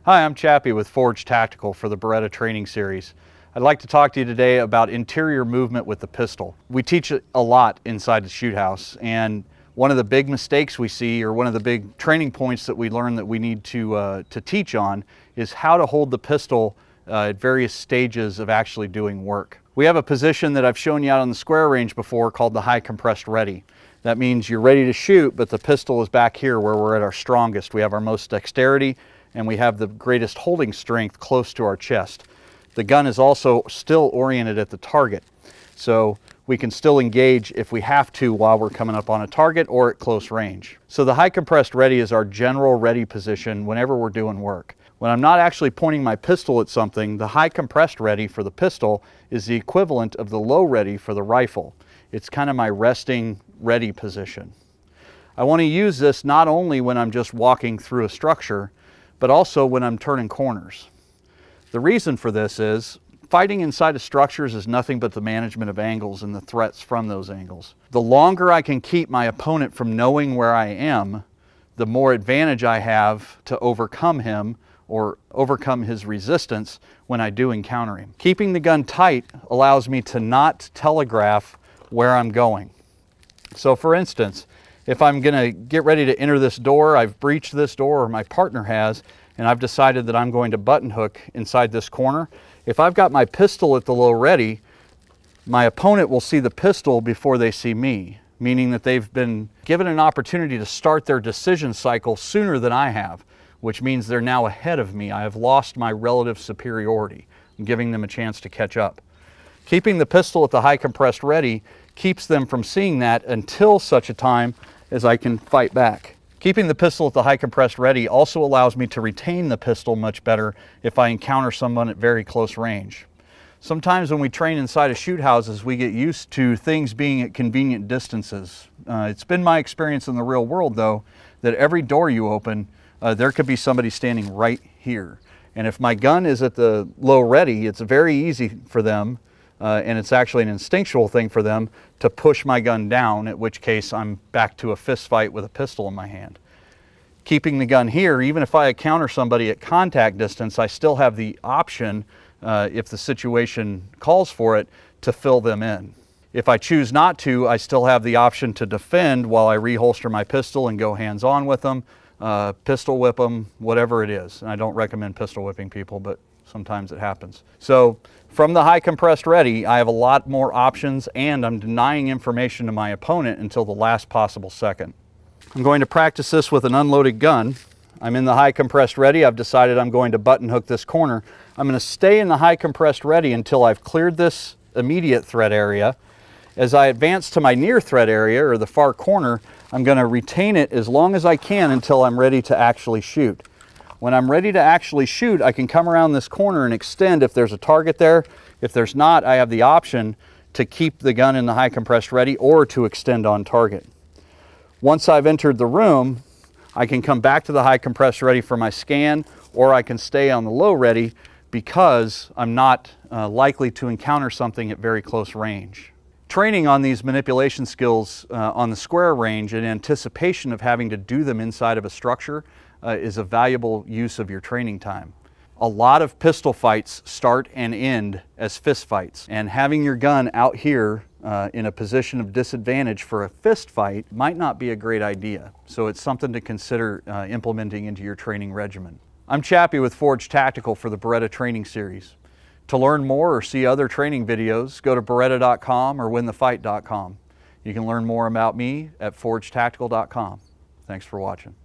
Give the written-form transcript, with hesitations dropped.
Hi, I'm Chappy with Forge Tactical for the Beretta training series. I'd like to talk to you today about interior movement with the pistol. We teach it a lot inside the shoot house, and one of the big mistakes we see, or one of the big training points that we learn that we need to teach on, is how to hold the pistol at various stages of actually doing work. We have a position that I've shown you out on the square range before called the high compressed ready. That means you're ready to shoot, but the pistol is back here where we're at our strongest. We have our most dexterity, and we have the greatest holding strength close to our chest. The gun is also still oriented at the target, so we can still engage if we have to while we're coming up on a target or at close range. So the high compressed ready is our general ready position whenever we're doing work. When I'm not actually pointing my pistol at something, the high compressed ready for the pistol is the equivalent of the low ready for the rifle. It's kind of my resting ready position. I want to use this not only when I'm just walking through a structure, but also when I'm turning corners. The reason for this is fighting inside of structures is nothing but the management of angles and the threats from those angles. The longer I can keep my opponent from knowing where I am, the more advantage I have to overcome him or overcome his resistance when I do encounter him. Keeping the gun tight allows me to not telegraph where I'm going. So for instance, if I'm gonna get ready to enter this door, I've breached this door, or my partner has, and I've decided that I'm going to button hook inside this corner. If I've got my pistol at the low ready, my opponent will see the pistol before they see me, meaning that they've been given an opportunity to start their decision cycle sooner than I have, which means they're now ahead of me. I have lost my relative superiority. I'm giving them a chance to catch up. Keeping the pistol at the high compressed ready keeps them from seeing that until such a time as I can fight back. Keeping the pistol at the high compressed ready also allows me to retain the pistol much better if I encounter someone at very close range. Sometimes when we train inside of shoot houses, we get used to things being at convenient distances. It's been my experience in the real world, though, that every door you open, there could be somebody standing right here. And if my gun is at the low ready, it's very easy for them, and it's actually an instinctual thing for them to push my gun down, at which case I'm back to a fist fight with a pistol in my hand. Keeping the gun here, even if I encounter somebody at contact distance, I still have the option, if the situation calls for it, to fill them in. If I choose not to, I still have the option to defend while I reholster my pistol and go hands-on with them, pistol whip them, whatever it is. And I don't recommend pistol whipping people, but sometimes it happens. So from the high compressed ready, I have a lot more options, and I'm denying information to my opponent until the last possible second. I'm going to practice this with an unloaded gun. I'm in the high compressed ready. I've decided I'm going to button hook this corner. I'm going to stay in the high compressed ready until I've cleared this immediate threat area. As I advance to my near threat area, or the far corner, I'm going to retain it as long as I can until I'm ready to actually shoot. When I'm ready to actually shoot, I can come around this corner and extend if there's a target there. If there's not, I have the option to keep the gun in the high compressed ready or to extend on target. Once I've entered the room, I can come back to the high compressed ready for my scan, or I can stay on the low ready because I'm not likely to encounter something at very close range. Training on these manipulation skills on the square range in anticipation of having to do them inside of a structure is a valuable use of your training time. A lot of pistol fights start and end as fist fights, and having your gun out here in a position of disadvantage for a fist fight might not be a great idea. So it's something to consider implementing into your training regimen. I'm Chappy with Forge Tactical for the Beretta training series. To learn more or see other training videos, go to beretta.com or winthefight.com. You can learn more about me at forgetactical.com. Thanks for watching.